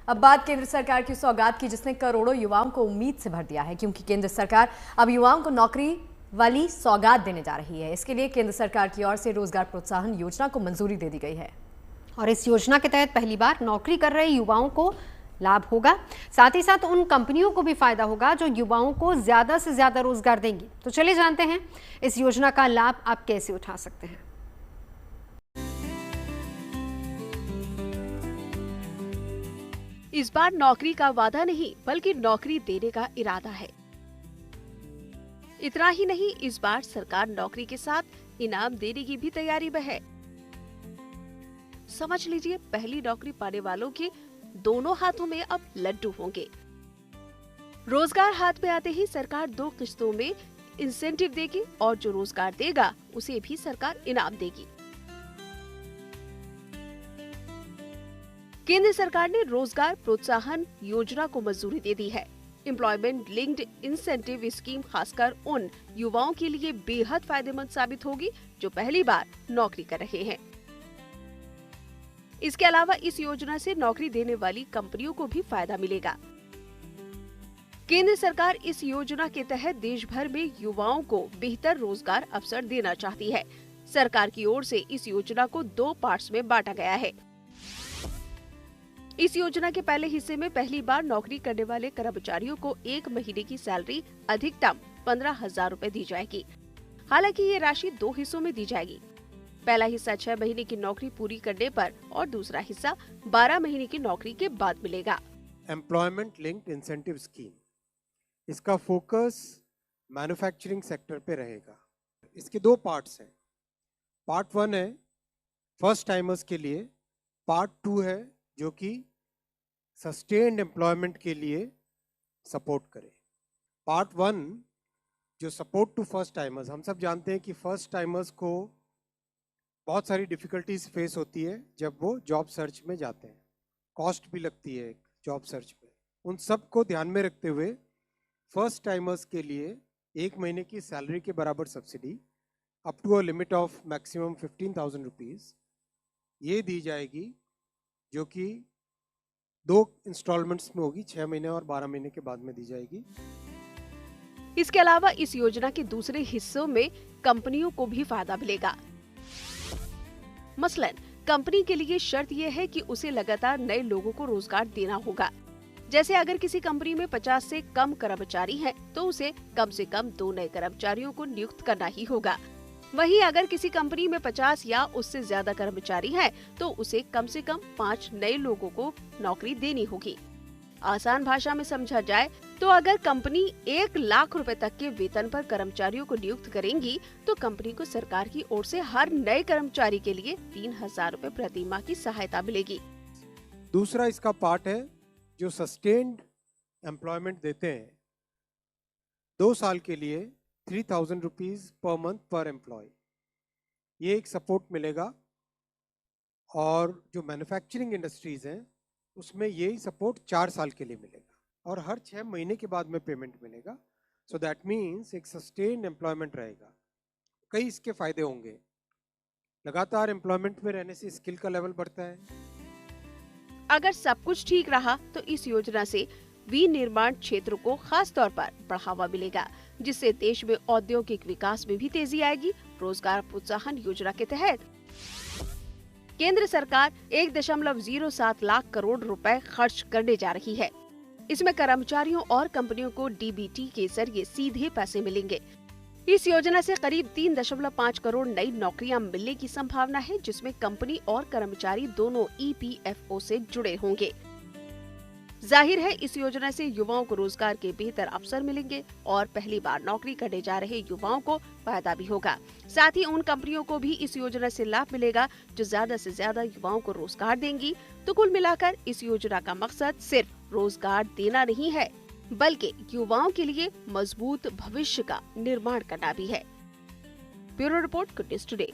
अब बात केंद्र सरकार की सौगात की, जिसने करोड़ों युवाओं को उम्मीद से भर दिया है, क्योंकि केंद्र सरकार अब युवाओं को नौकरी वाली सौगात देने जा रही है। इसके लिए केंद्र सरकार की ओर से रोजगार प्रोत्साहन योजना को मंजूरी दे दी गई है और इस योजना के तहत पहली बार नौकरी कर रहे युवाओं को लाभ होगा। साथ ही साथ उन कंपनियों को भी फायदा होगा जो युवाओं को ज्यादा से ज्यादा रोजगार देंगी। तो चलिए जानते हैं इस योजना का लाभ आप कैसे उठा सकते हैं। इस बार नौकरी का वादा नहीं बल्कि नौकरी देने का इरादा है। इतना ही नहीं, इस बार सरकार नौकरी के साथ इनाम देने की भी तैयारी में है। समझ लीजिए, पहली नौकरी पाने वालों के दोनों हाथों में अब लड्डू होंगे। रोजगार हाथ में आते ही सरकार 2 किस्तों में इंसेंटिव देगी और जो रोजगार देगा उसे भी सरकार इनाम देगी। केंद्र सरकार ने रोजगार प्रोत्साहन योजना को मंजूरी दे दी है। एम्प्लॉयमेंट लिंक्ड इंसेंटिव स्कीम खासकर उन युवाओं के लिए बेहद फायदेमंद साबित होगी जो पहली बार नौकरी कर रहे हैं। इसके अलावा इस योजना से नौकरी देने वाली कंपनियों को भी फायदा मिलेगा। केंद्र सरकार इस योजना के तहत देश भर में युवाओं को बेहतर रोजगार अवसर देना चाहती है। सरकार की ओर से इस योजना को 2 पार्ट्स में बांटा गया है। इस योजना के पहले हिस्से में पहली बार नौकरी करने वाले कर्मचारियों को 1 महीने की सैलरी अधिकतम 15,000 रूपए दी जाएगी। हालांकि ये राशि 2 हिस्सों में दी जाएगी। पहला हिस्सा 6 महीने की नौकरी पूरी करने पर और दूसरा हिस्सा 12 महीने की नौकरी के बाद मिलेगा। एम्प्लॉयमेंट लिंक्ड इंसेंटिव स्कीम, इसका फोकस मैन्युफैक्चरिंग सेक्टर पे रहेगा। इसके 2 पार्ट्स हैं। पार्ट 1 है फर्स्ट टाइमर्स के लिए, पार्ट 2 है जो कि सस्टेन्ड एम्प्लॉयमेंट के लिए सपोर्ट करे। पार्ट 1 जो सपोर्ट टू फर्स्ट टाइमर्स, हम सब जानते हैं कि फर्स्ट टाइमर्स को बहुत सारी डिफिकल्टीज फेस होती है जब वो जॉब सर्च में जाते हैं। कॉस्ट भी लगती है जॉब सर्च में। उन सब को ध्यान में रखते हुए फर्स्ट टाइमर्स के लिए 1 महीने की सैलरी के बराबर subsidy up to a limit of maximum 15,000 rupees ये दी जाएगी, जो कि 2 इंस्टॉलमेंट्स में होगी, 6 महीने और 12 महीने के बाद में दी जाएगी। इसके अलावा इस योजना के दूसरे हिस्सों में कंपनियों को भी फायदा मिलेगा। मसलन कंपनी के लिए शर्त यह है कि उसे लगातार नए लोगों को रोजगार देना होगा। जैसे अगर किसी कंपनी में 50 से कम कर्मचारी हैं, तो उसे कम से कम 2 नए कर्मचारियों को नियुक्त करना ही होगा। वहीं अगर किसी कंपनी में 50 या उससे ज्यादा कर्मचारी हैं, तो उसे कम से कम 5 नए लोगों को नौकरी देनी होगी। आसान भाषा में समझा जाए तो अगर कंपनी 1 लाख रुपए तक के वेतन पर कर्मचारियों को नियुक्त करेंगी, तो कंपनी को सरकार की ओर से हर नए कर्मचारी के लिए 3,000 रुपए प्रति माह की सहायता मिलेगी। दूसरा इसका पार्ट है जो सस्टेन्ड एम्प्लॉयमेंट देते हैं। 2 साल के लिए 3,000 रुपीज पर मंथ पर एम्प्लॉय, ये एक सपोर्ट मिलेगा। और जो मैन्युफैक्चरिंग इंडस्ट्रीज हैं उसमें यही सपोर्ट 4 साल के लिए मिलेगा और हर 6 महीने के बाद में पेमेंट मिलेगा। सो दैट मीन्स एक सस्टेन्ड एम्प्लॉयमेंट रहेगा। कई इसके फायदे होंगे। लगातार एम्प्लॉयमेंट में रहने से स्किल का लेवल बढ़ता है। अगर सब कुछ ठीक रहा तो इस योजना से विनिर्माण क्षेत्र को खास तौर पर बढ़ावा मिलेगा, जिससे देश में औद्योगिक विकास में भी तेजी आएगी। रोजगार प्रोत्साहन योजना के तहत केंद्र सरकार 1.07 लाख करोड़ रुपए खर्च करने जा रही है। इसमें कर्मचारियों और कंपनियों को डीबीटी के जरिए सीधे पैसे मिलेंगे। इस योजना से करीब 3.5 करोड़ नई नौकरियां मिलने की संभावना है, जिसमें कंपनी और कर्मचारी दोनों EPFO से जुड़े होंगे। जाहिर है इस योजना से युवाओं को रोजगार के बेहतर अवसर मिलेंगे और पहली बार नौकरी करने जा रहे युवाओं को फायदा भी होगा। साथ ही उन कंपनियों को भी इस योजना से लाभ मिलेगा जो ज्यादा से ज्यादा युवाओं को रोजगार देंगी। तो कुल मिलाकर इस योजना का मकसद सिर्फ रोजगार देना नहीं है, बल्कि युवाओं के लिए मजबूत भविष्य का निर्माण करना भी है। Bureau report, good news today.